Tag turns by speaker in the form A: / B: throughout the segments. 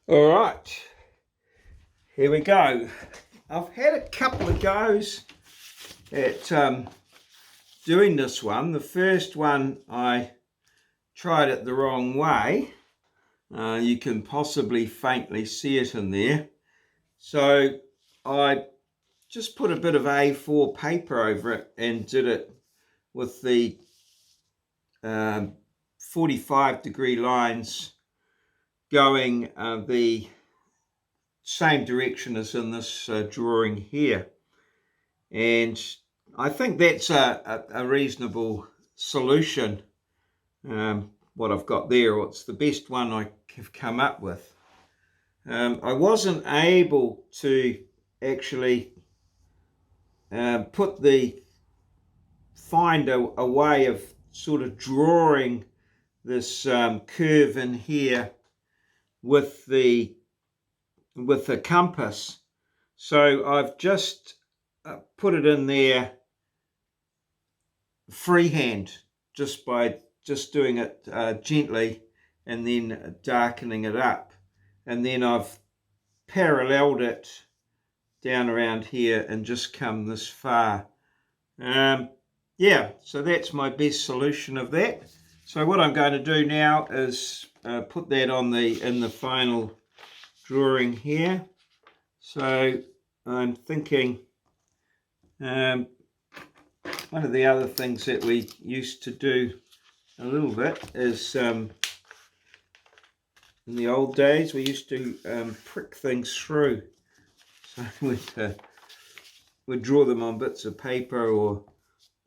A: All right, here we go. I've had a couple of goes at doing this one. The first one I tried it the wrong way. You can possibly faintly see it in there. So I just put a bit of A4 paper over it and did it with the 45-degree lines going the same direction as in this drawing here, and I think that's a reasonable solution. What I've got there, or it's the best one I have come up with. I wasn't able to actually find a way of sort of drawing this curve in here with the compass, so I've just put it in there freehand, just by doing it gently and then darkening it up, and then I've paralleled it down around here and just come this far. Yeah, so that's my best solution of that. So what I'm going to do now is put that on in the final drawing here. So I'm thinking one of the other things that we used to do a little bit is in the old days we used to prick things through. So we'd draw them on bits of paper or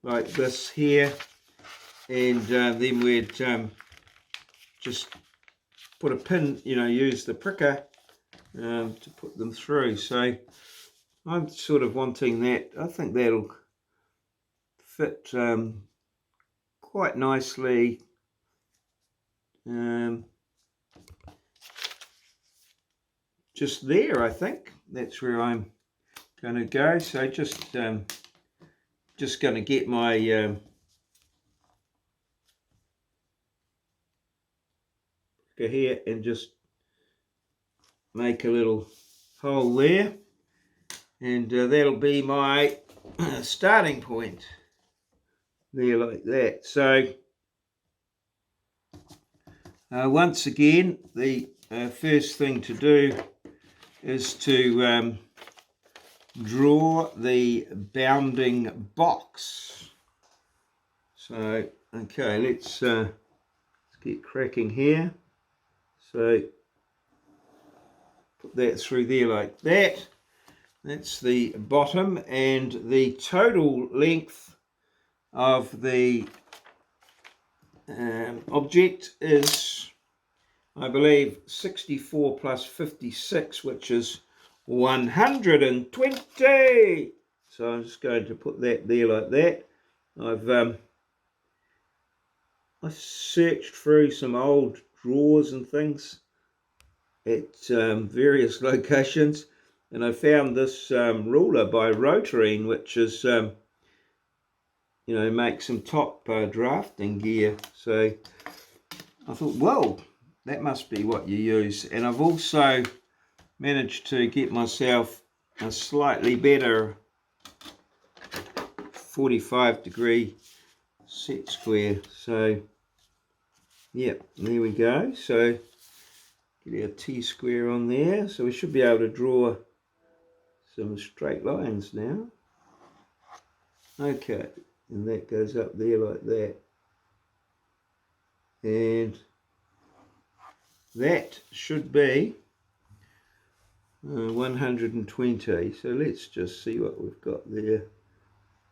A: like this here, and then we'd just put a pin, use the pricker to put them through. So I'm sort of wanting that. I think that'll fit quite nicely just there. I think that's where I'm going to go. So just going to get my here and just make a little hole there, and that'll be my starting point there, like that. So once again, the first thing to do is to draw the bounding box. So okay, let's get cracking here. So put that through there like that. That's the bottom, and the total length of the object is, I believe, 64 plus 56, which is 120. So I'm just going to put that there like that. I searched through some old drawers and things at various locations, and I found this ruler by Rotarine, which is make some top drafting gear. So I thought, well, that must be what you use. And I've also managed to get myself a slightly better 45-degree set square. So yep, there we go. So get our T-square on there. So we should be able to draw some straight lines now. Okay, and that goes up there like that. And that should be 120. So let's just see what we've got there.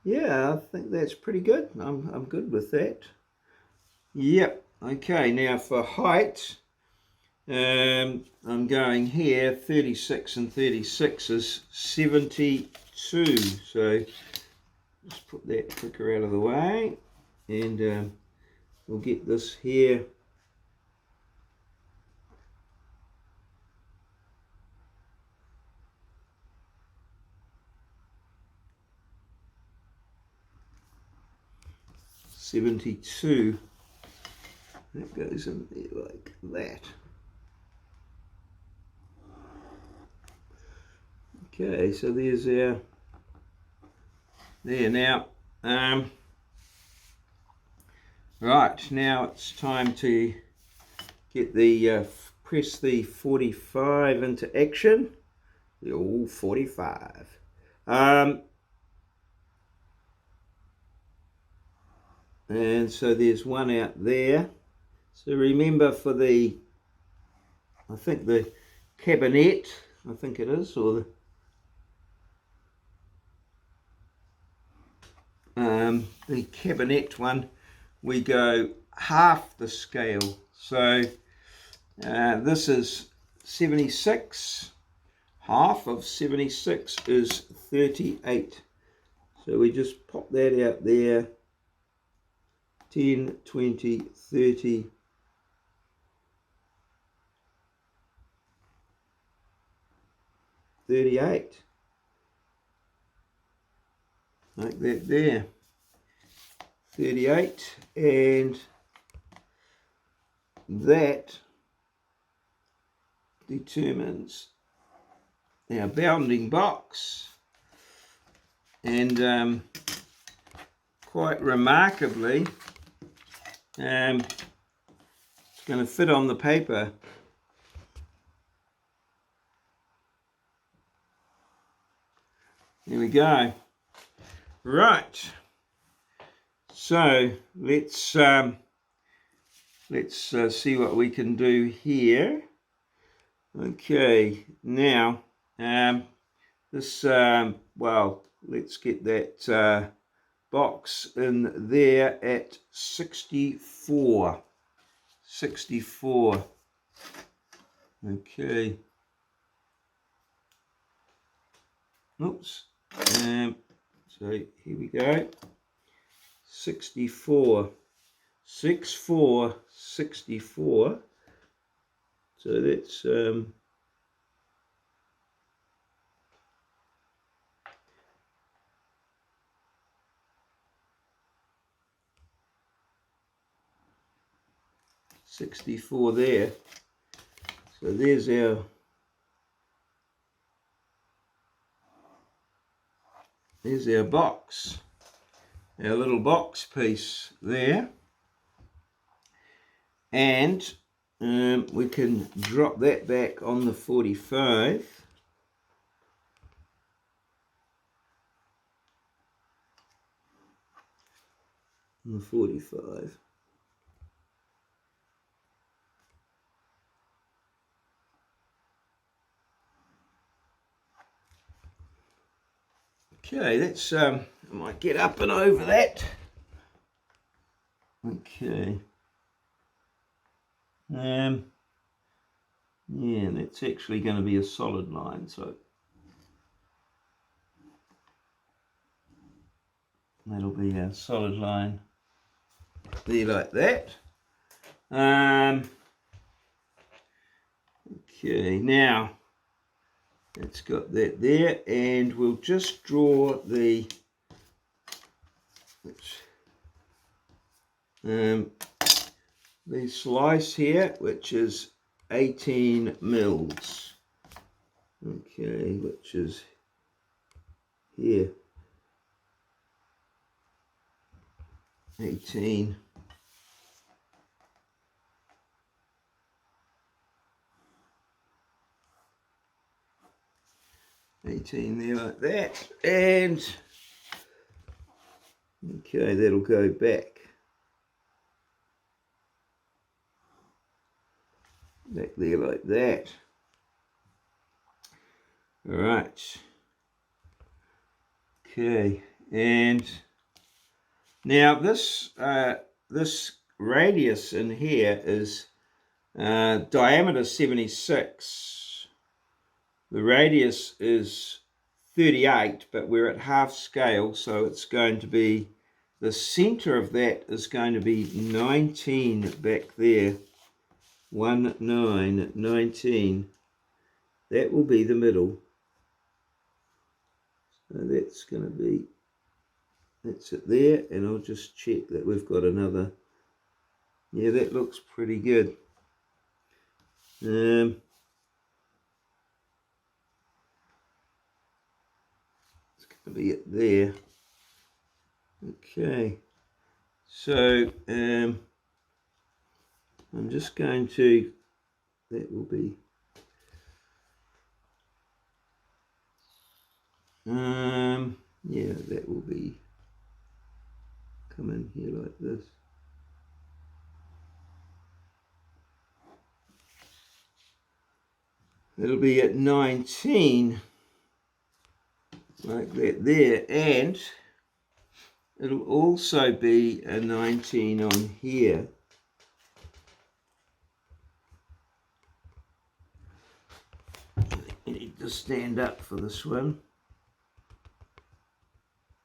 A: Yeah, I think that's pretty good. I'm good with that. Yep. Okay, now for height, I'm going here. 36 and 36 is 72. So just put that pricker out of the way, and we'll get this here. .72. That goes in there like that. Okay, so there's our, there now. Right, now it's time to get the, press the 45 into action. The old 45. And so there's one out there. So remember for the, I think the cabinet, I think it is, or the cabinet one, we go half the scale. So this is 76. Half of 76 is 38. So we just pop that out there. 10, 20, 30, 38. Like that there. 38, and that determines our bounding box. And quite remarkably, it's going to fit on the paper. There we go. Right. So let's see what we can do here. Okay, now this well, let's get that box in there at 64. 64. Okay. Oops. So here we go. 64. 64. 64. So that's 64 there. So there's our box, our little box piece there, and we can drop that back on the 45. On the 45. Okay, let's I might get up and over that. Okay. Yeah, that's actually going to be a solid line, so that'll be a solid line there, like that. Okay, now it's got that there, and we'll just draw the slice here, which is 18 mils. Okay, which is here. 18. There like that, and okay, that'll go back there like that. All right. Okay, and now this this radius in here is diameter 76. The radius is 38, but we're at half scale, so it's going to be, the center of that is going to be 19 back there. 19. That will be the middle. So that's going to be, that's it there, and I'll just check that we've got another. Yeah, that looks pretty good. That'll be it there. Okay, so I'm just going to, that will be, yeah, that will be, come in here like this. It'll be at 19, like that there, and it'll also be a 19 on here. You need to stand up for this one.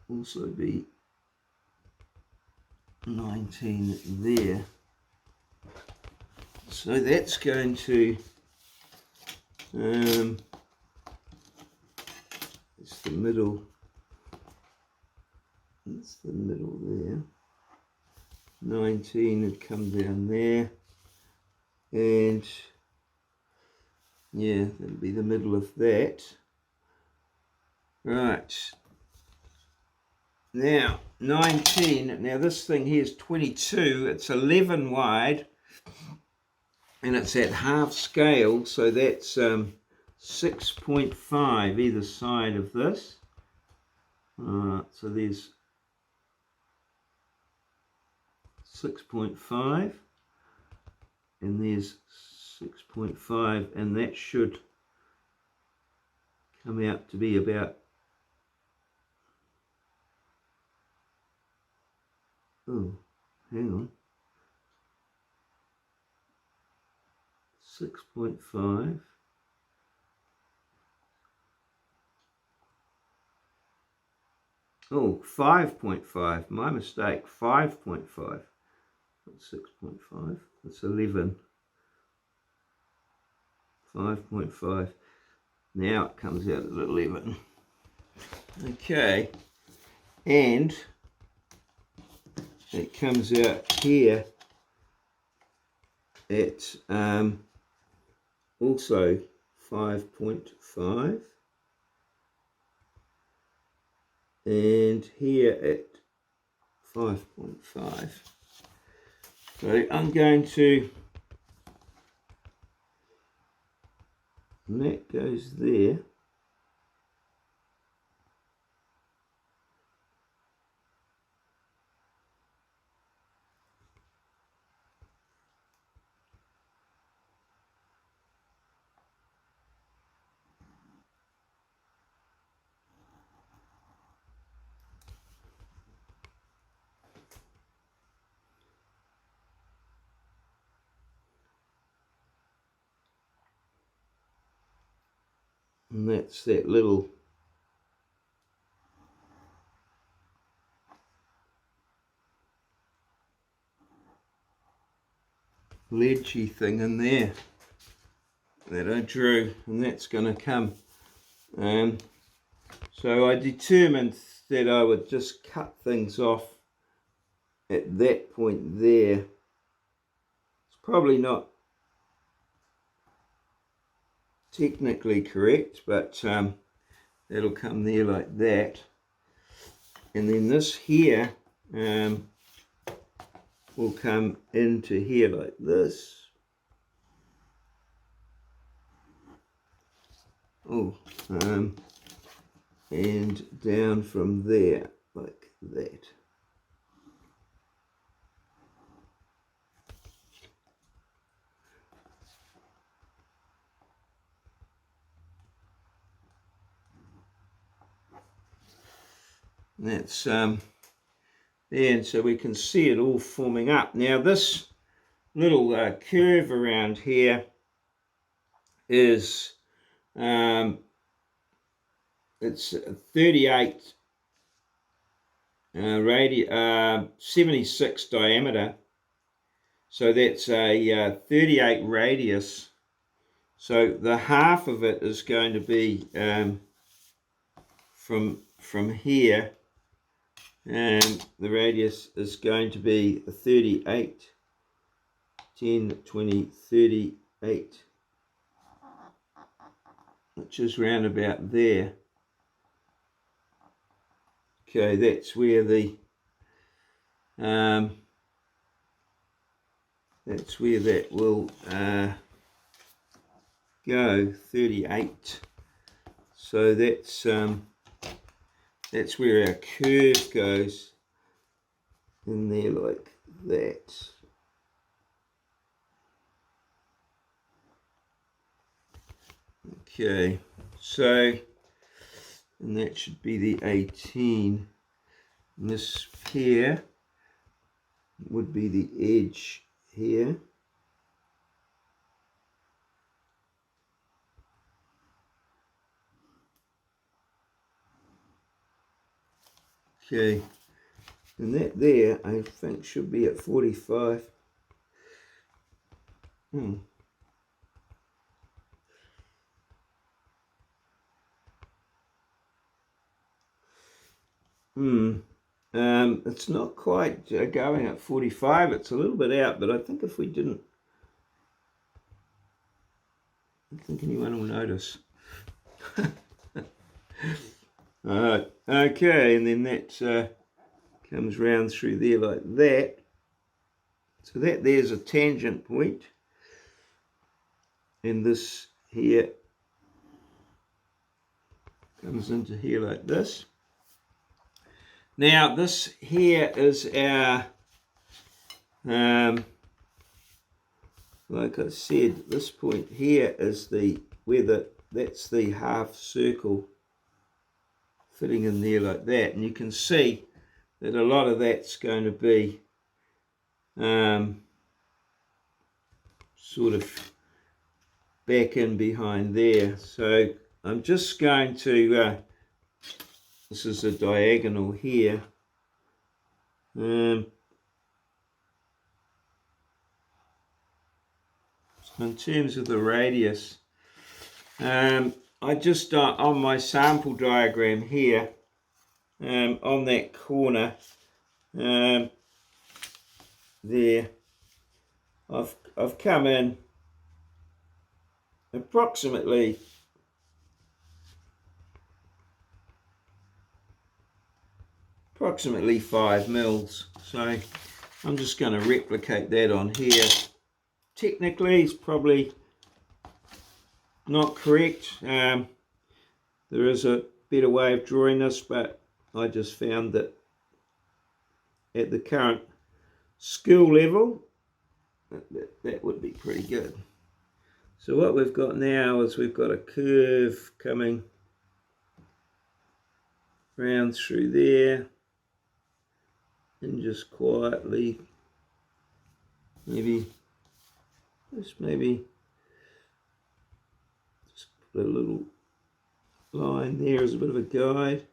A: Also be 19 there. So that's going to, it's the middle, that's the middle there. 19 would come down there, and yeah, that'll be the middle of that. Right. Now, 19, now this thing here is 22, it's 11 wide, and it's at half scale, so that's 6.5 either side of this. So there's 6.5, and there's 6.5, and that should come out to be about, oh, hang on, 6.5. Oh, 5.5, my mistake, 5.5, that's 6.5, that's 11, 5.5, now it comes out at 11, okay, and it comes out here at also 5.5, and here at 5.5. So I'm going to, and that goes there. And that's that little ledgy thing in there that I drew, and that's going to come. So I determined that I would just cut things off at that point there. It's probably not technically correct, but that'll come there like that, and then this here will come into here like this. Oh, and down from there like that. That's there, and so we can see it all forming up. Now this little curve around here is it's 38 76 diameter, so that's a 38 radius. So the half of it is going to be from here, and the radius is going to be 38, 10, 20, 38, which is round about there. Okay, that's where the that's where that will go, 38. So that's where our curve goes in there like that. Okay, so, and that should be the 18. And this here would be the edge here. Okay, and that there I think should be at 45. It's not quite going at 45, it's a little bit out, but I think if we didn't, I don't think anyone will notice. Alright, okay, and then that comes round through there like that. So that there's a tangent point, and this here comes into here like this. Now this here is our, like I said, this point here is the, where that's the half circle fitting in there like that, and you can see that a lot of that's going to be sort of back in behind there. So I'm just going to, this is a diagonal here. So in terms of the radius, I just, on my sample diagram here, on that corner there, I've come in approximately approximately 5 mils. So I'm just going to replicate that on here. Technically it's probably not correct. There is a better way of drawing this, but I just found that at the current skill level that would be pretty good. So what we've got now is we've got a curve coming round through there, and just quietly maybe just put a little line there as a bit of a guide.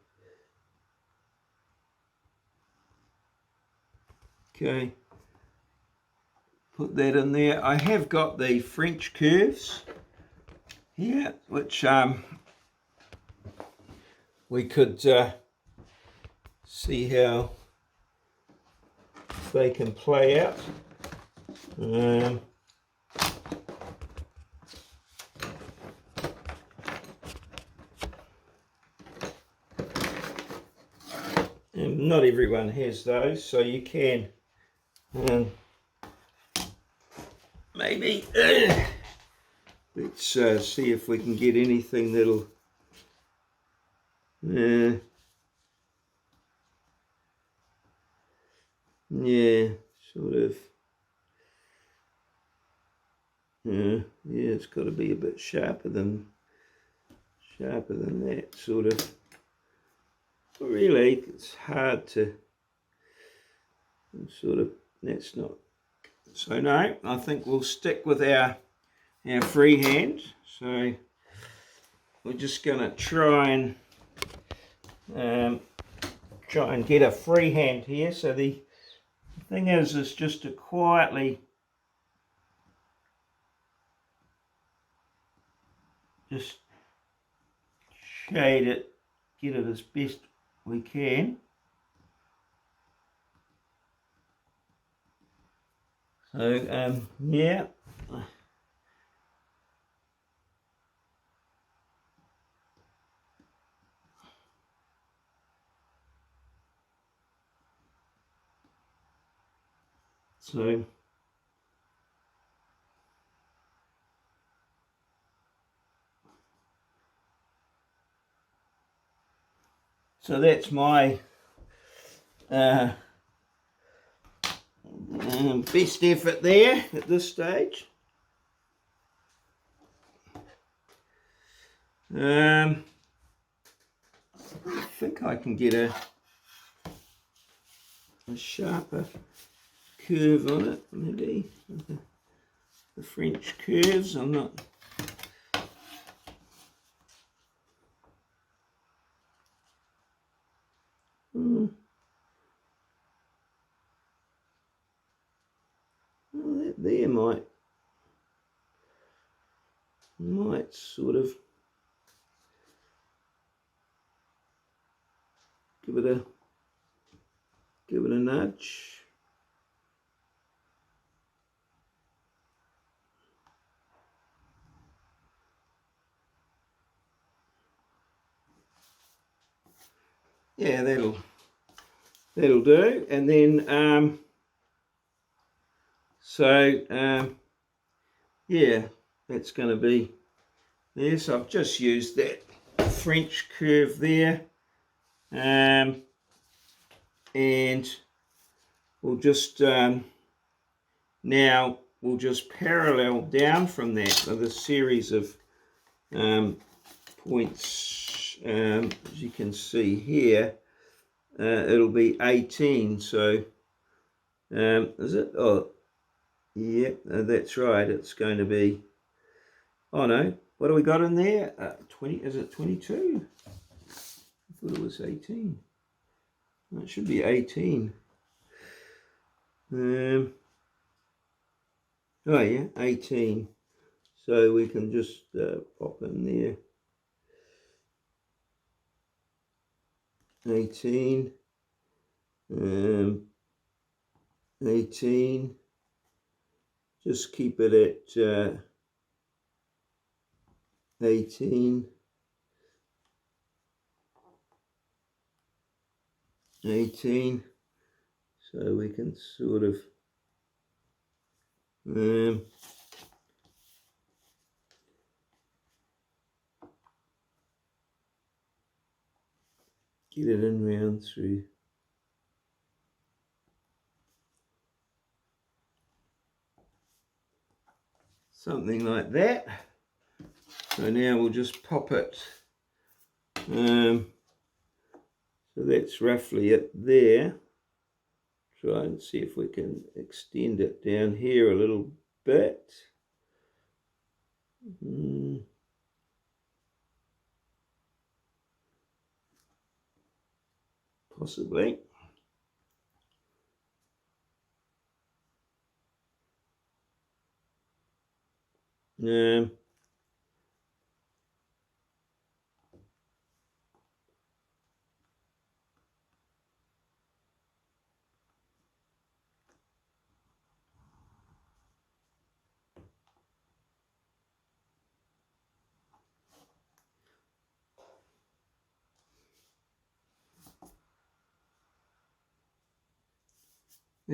A: Okay, put that in there. I have got the French curves here, which we could see how they can play out. And not everyone has those, so you can maybe let's see if we can get anything that'll yeah, sort of, yeah, it's got to be a bit sharper than that, sort of. Really, it's hard to sort of, that's not, so no, I think we'll stick with our freehand. So we're just going to try and get a freehand here. So the thing is just to quietly just shade it, get it as best we can. So yeah, So that's my best effort there at this stage. I think I can get a sharper curve on it, maybe. The French curves, I'm not... Well, that there might sort of give it a nudge. Yeah, that'll do. And then yeah, that's going to be there. So I've just used that French curve there, and we'll just now we'll just parallel down from that with a series of points. As you can see here, it'll be 18. So is it? Oh, yeah, that's right. It's going to be. Oh no, what do we got in there? 20. Is it 22? I thought it was 18. No, it should be 18. Oh yeah, 18. So we can just pop in there. 18. 18. Just keep it at 18. 18. So we can sort of get it in round through. Something like that. So now we'll just pop it. So that's roughly it there. Try and see if we can extend it down here a little bit. Possibly. There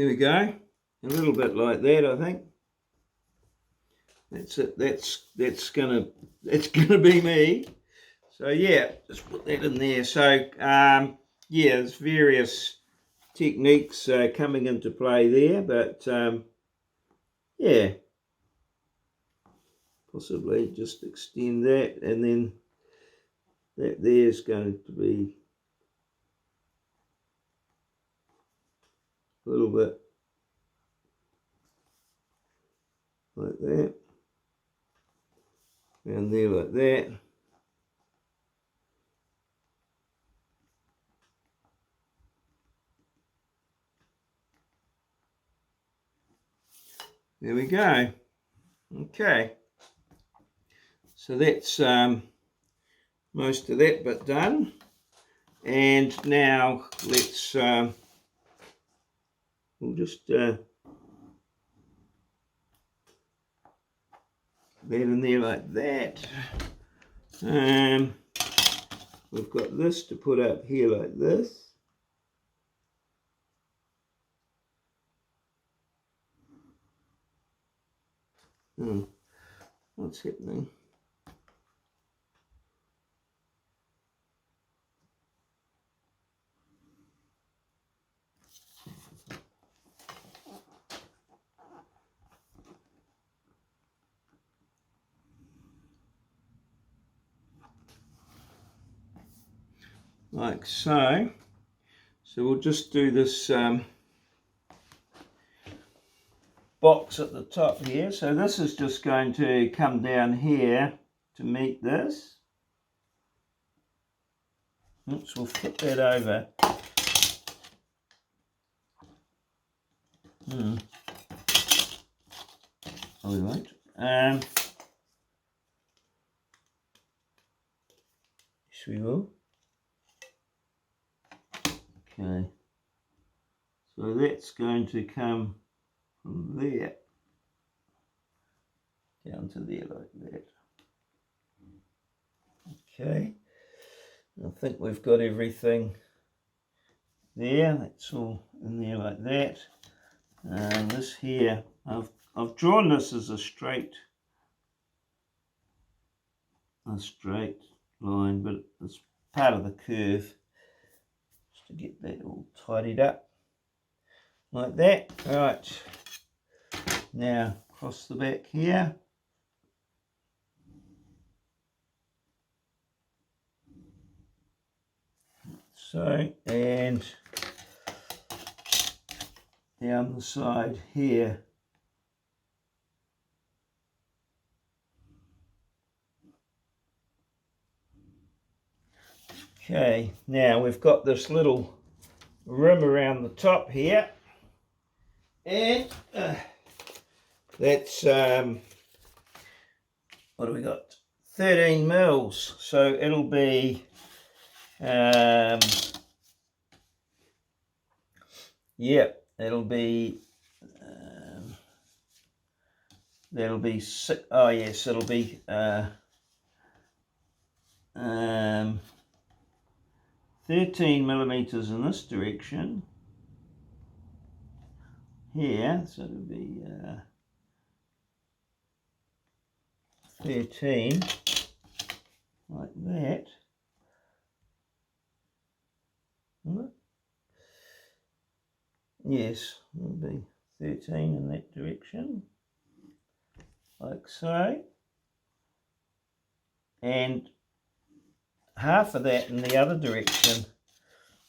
A: we go. A little bit like that, I think. That's it. That's gonna be me. So yeah, just put that in there. So yeah, there's various techniques coming into play there, but yeah, possibly just extend that, and then that there's going to be a little bit like that, and there like that. There we go. Okay, so that's most of that bit done, and now let's we'll just that in there like that. We've got this to put up here like this. Oh, what's happening? Like so. So we'll just do this box at the top here. So this is just going to come down here to meet this. Oops, we'll flip that over. Oh, we won't. Yes, we will. Okay. So that's going to come from there down to there like that. Okay. I think we've got everything there. That's all in there like that. And this here, I've drawn this as a straight line, but it's part of the curve, just to get that all tidied up like that. All right, now across the back here. So, and down the side here. Okay, now we've got this little rim around the top here, and that's what do we got? 13 mils. So it'll be yeah, it'll be that'll be six. Oh yes, it'll be 13 millimeters in this direction here, so it'll be 13 like that. Yes, it'll be 13 in that direction, like so, and half of that in the other direction,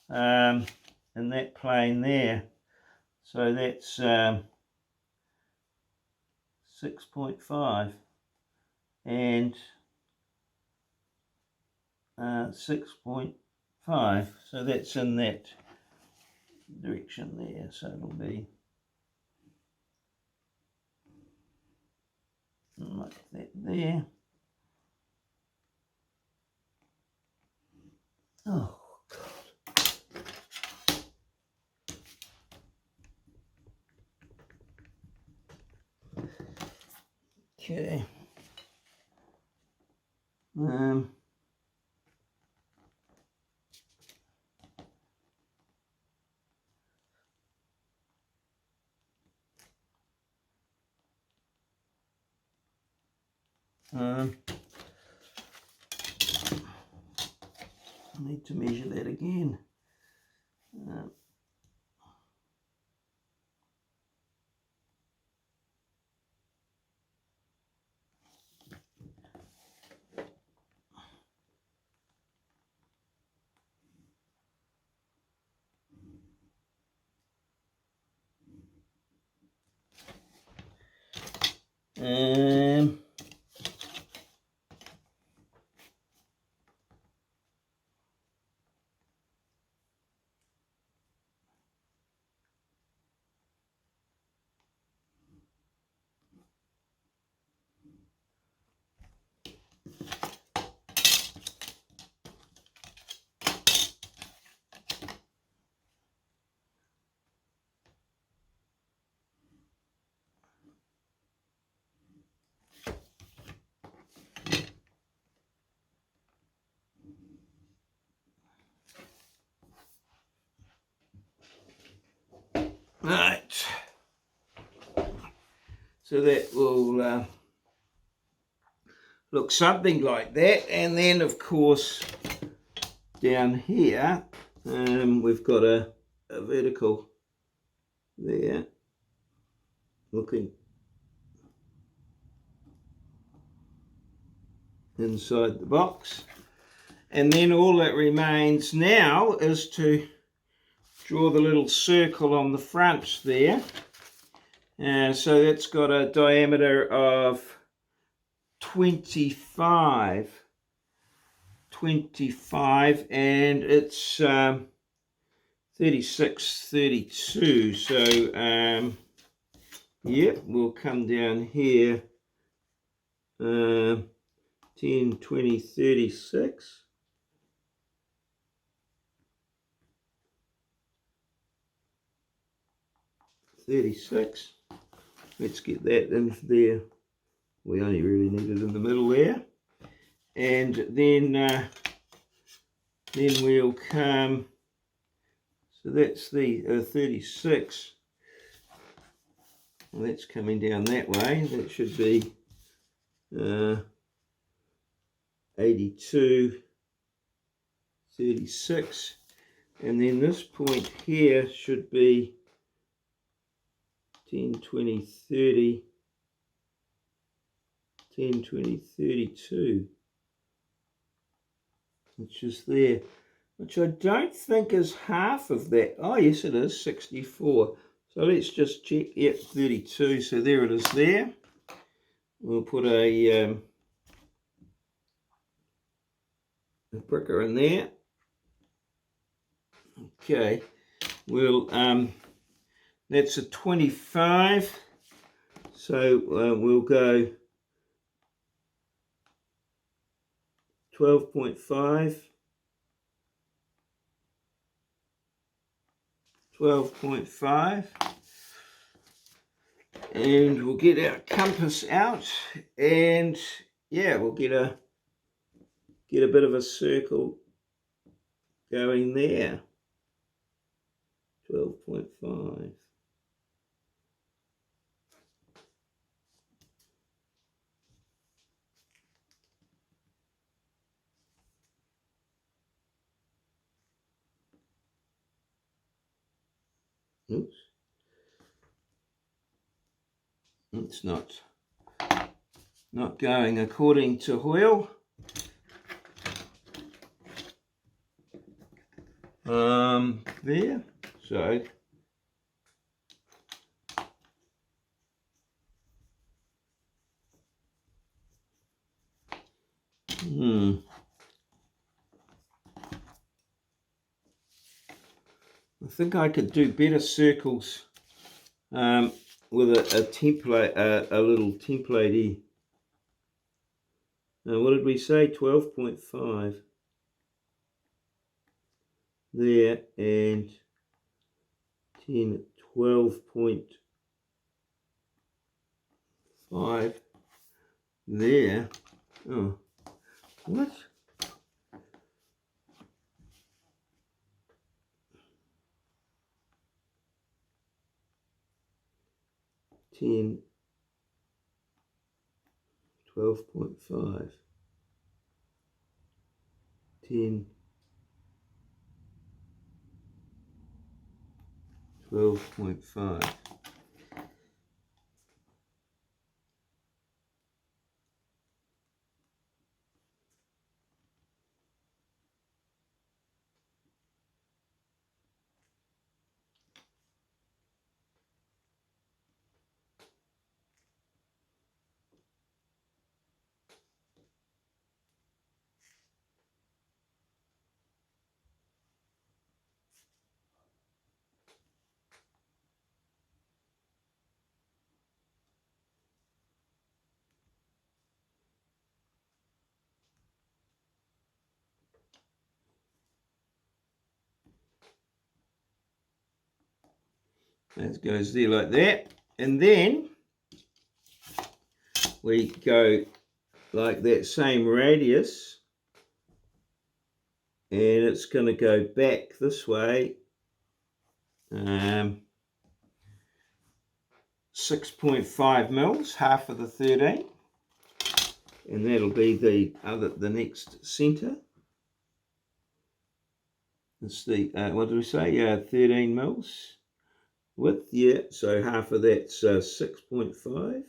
A: in that plane there. So that's 6.5 and 6.5. So that's in that direction there. So it'll be like that there. Oh, God. Okay. I need to measure that again. Right, so that will look something like that. And then of course down here we've got a vertical there looking inside the box. And then all that remains now is to draw the little circle on the front there. So that's got a diameter of 25, and it's 36, 32. So yeah, we'll come down here, 10, 20, 36. 36. Let's get that in there. We only really need it in the middle there. And then we'll come, so that's the 36. Well, that's coming down that way. That should be 82, 36. And then this point here should be 10, 20, 30, 10, 20, 32, which is there, which I don't think is half of that. Oh, yes, it is, 64. So let's just check. Yep, 32. So there it is there. We'll put a pricker in there. Okay, we'll that's a 25, so we'll go 12.5, 12.5, and we'll get our compass out, and yeah, we'll get a bit of a circle going there. 12.5. Oops. It's not going according to Hoyle. There. So I think I could do better circles with a template, a little template-y. What did we say? 12.5 there, and 10, 12.5 there. Oh, what? Ten, 12.5, 10, 12.5. That goes there like that, and then we go like that same radius, and it's going to go back this way, 6.5 mils, half of the 13. and that'll be the next center. It's the what did we say? 13 mils width. Yeah, so half of that's 6.5.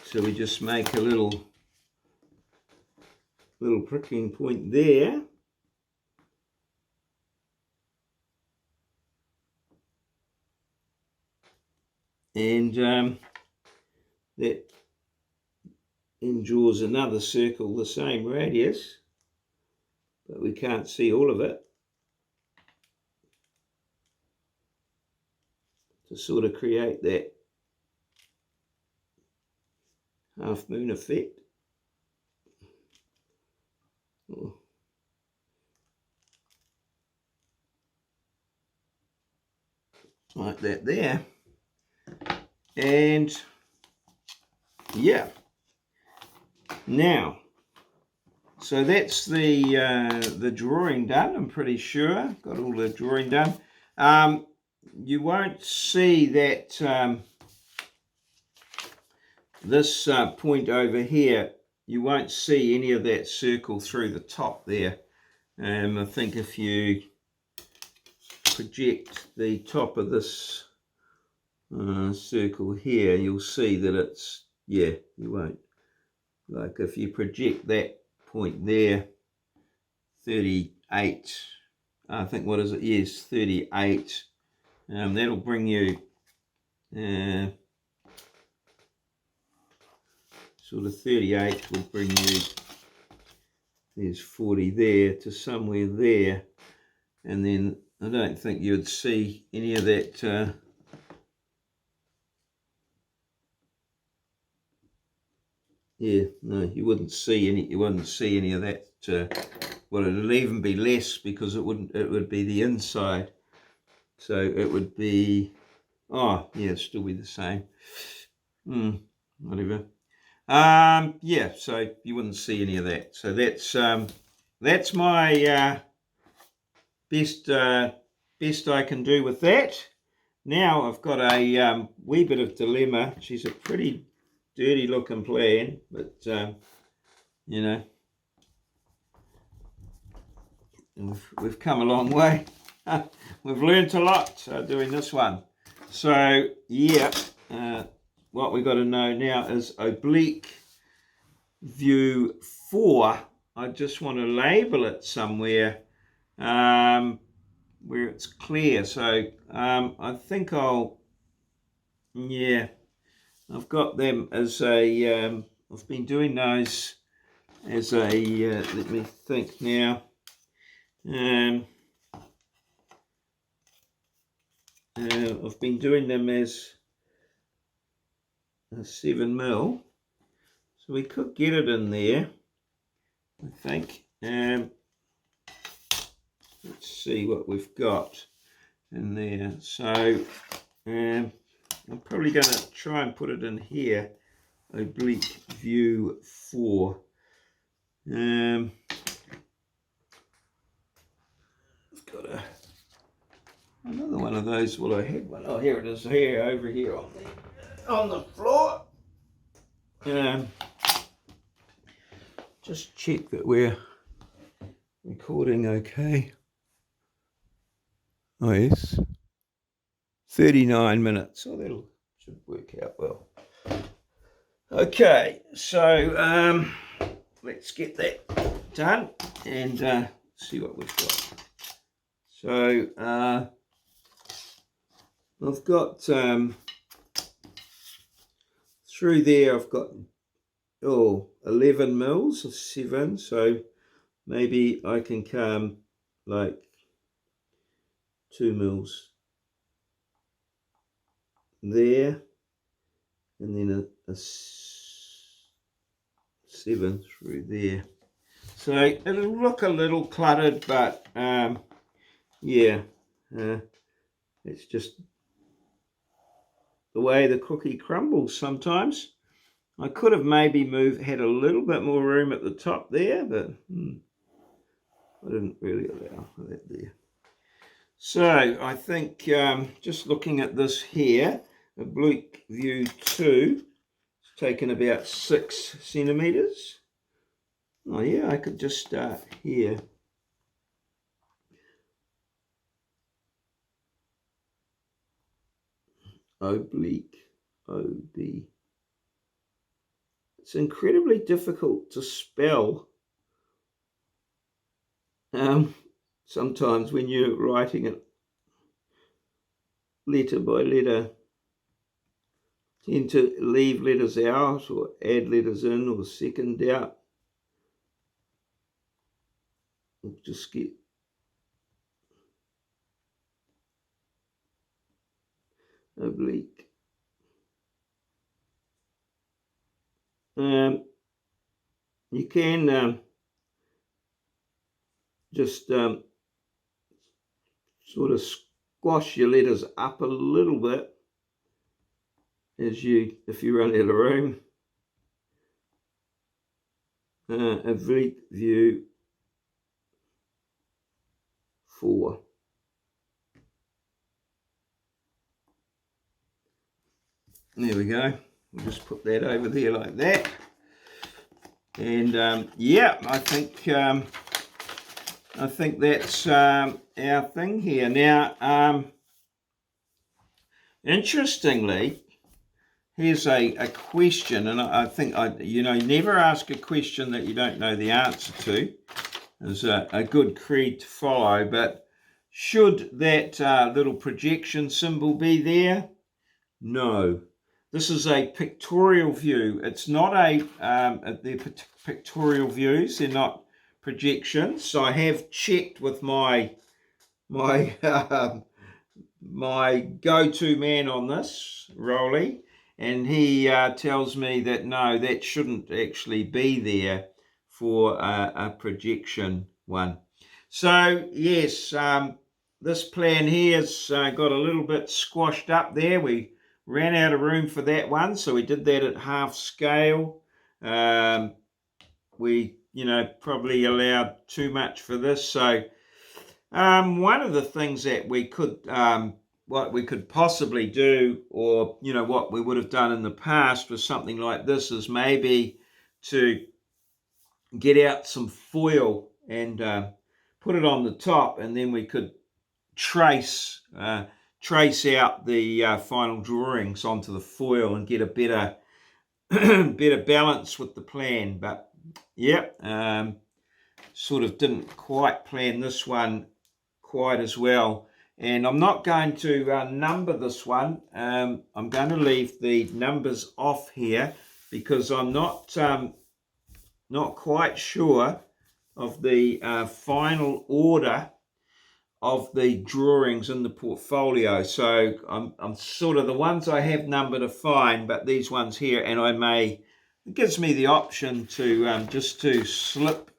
A: So we just make a little pricking point there. And that then draws another circle the same radius, but we can't see all of it, to sort of create that half moon effect. Oh. Like that there. And yeah, now, so that's the drawing done. I'm pretty sure got all the drawing done. You won't see that this point over here, you won't see any of that circle through the top there. I think if you project the top of this circle here, you'll see that it's, yeah, you won't. Like if you project that point there, 38, I think, what is it? Yes, 38. That'll bring you sort of 38 will bring you, there's 40 there to somewhere there, and then I don't think you'd see any of that yeah, no, you wouldn't see any of that. Well, it'll even be less, because it would be the inside, so it would be, oh yeah, it'd still be the same. Whatever. Yeah, so you wouldn't see any of that. So that's my best I can do with that. Now I've got a wee bit of dilemma. She's a pretty dirty looking plan, but you know, we've come a long way. We've learnt a lot doing this one. So yeah, what we got to know now is oblique view 4. I just want to label it somewhere where it's clear. So I think I've got them as a, I've been doing those as a, let me think now. I've been doing them as a 7 mil. So we could get it in there, I think. Let's see what we've got in there. So I'm probably going to try and put it in here, oblique view 4. I've got another one of those. Well, I had one. Oh, here it is. Here, over here on the floor. Just check that we're recording okay. Oh yes, 39 minutes. Oh, that should work out well. Okay, so let's get that done and see what we've got. So I've got through there, I've got 11 mils or 7, so maybe I can come like 2 mils there, and then a 7 through there. So it'll look a little cluttered, but yeah, it's just the way the cookie crumbles sometimes. I could have maybe had a little bit more room at the top there, but I didn't really allow for that there. So I think just looking at this here, oblique view 2, it's taken about 6 centimeters. Oh yeah, I could just start here. Oblique, OB. It's incredibly difficult to spell sometimes when you're writing it letter by letter. Tend to leave letters out or add letters in or second out. We'll just get oblique. You can just sort of squash your letters up a little bit if you run out of room. Oblique view 4. There we go. We'll just put that over there like that. And yeah, I think that's our thing here. Now, interestingly, here's a question, and I think never ask a question that you don't know the answer to. Is a good creed to follow. But should that little projection symbol be there? No. This is a pictorial view. It's not they're pictorial views. They're not projections. So I have checked with my my go-to man on this, Rolly, and he tells me that no, that shouldn't actually be there for a projection one. So yes, this plan here has got a little bit squashed up there. We ran out of room for that one, so we did that at half scale. We, probably allowed too much for this. So one of the things that we could, what we could possibly do, or, what we would have done in the past with something like this, is maybe to get out some foil and put it on the top, and then we could trace out the final drawings onto the foil and get a better better balance with the plan. But yeah, sort of didn't quite plan this one quite as well. And I'm not going to number this one. I'm going to leave the numbers off here because I'm not quite sure of the final order of the drawings in the portfolio. So I'm sort of, the ones I have numbered are fine, but these ones here, and it gives me the option to just to slip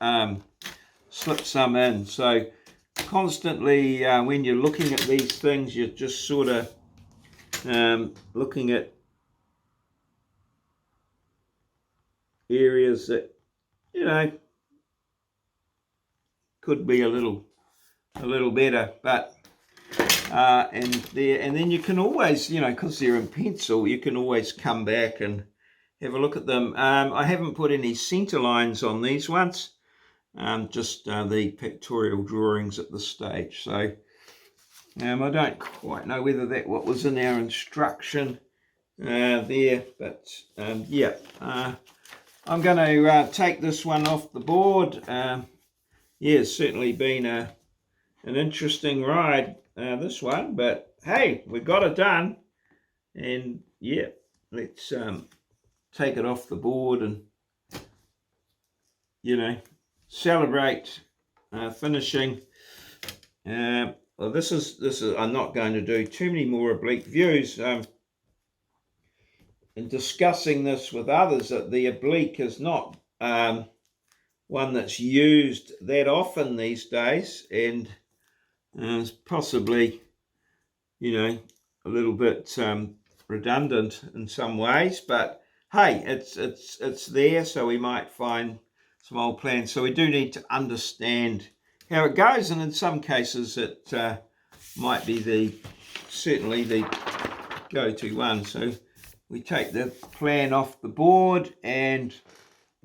A: some in. So constantly when you're looking at these things, you're just sort of looking at areas that could be a little better, but and then you can always, because they're in pencil, you can always come back and have a look at them. I haven't put any center lines on these ones, just the pictorial drawings at this stage. So I don't quite know whether what was in our instruction there, but yeah, I'm going to take this one off the board. Yeah, it's certainly been an interesting ride, this one, but hey, we got it done. And yeah, let's take it off the board and celebrate finishing. Well, this is I'm not going to do too many more oblique views. In discussing this with others, that the oblique is not one that's used that often these days, and it's possibly, a little bit redundant in some ways. But hey, it's there, so we might find some old plans. So we do need to understand how it goes, and in some cases it might be certainly the go-to one. So we take the plan off the board and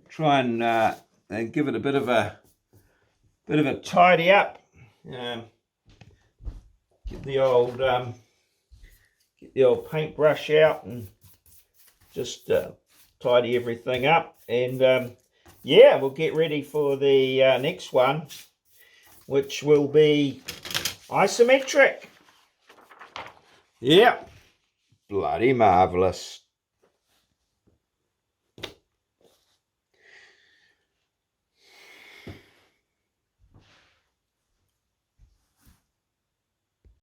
A: try and give it a bit of a tidy up. Get the old paintbrush out and just tidy everything up, and yeah, we'll get ready for the next one, which will be isometric. Yeah, bloody marvelous.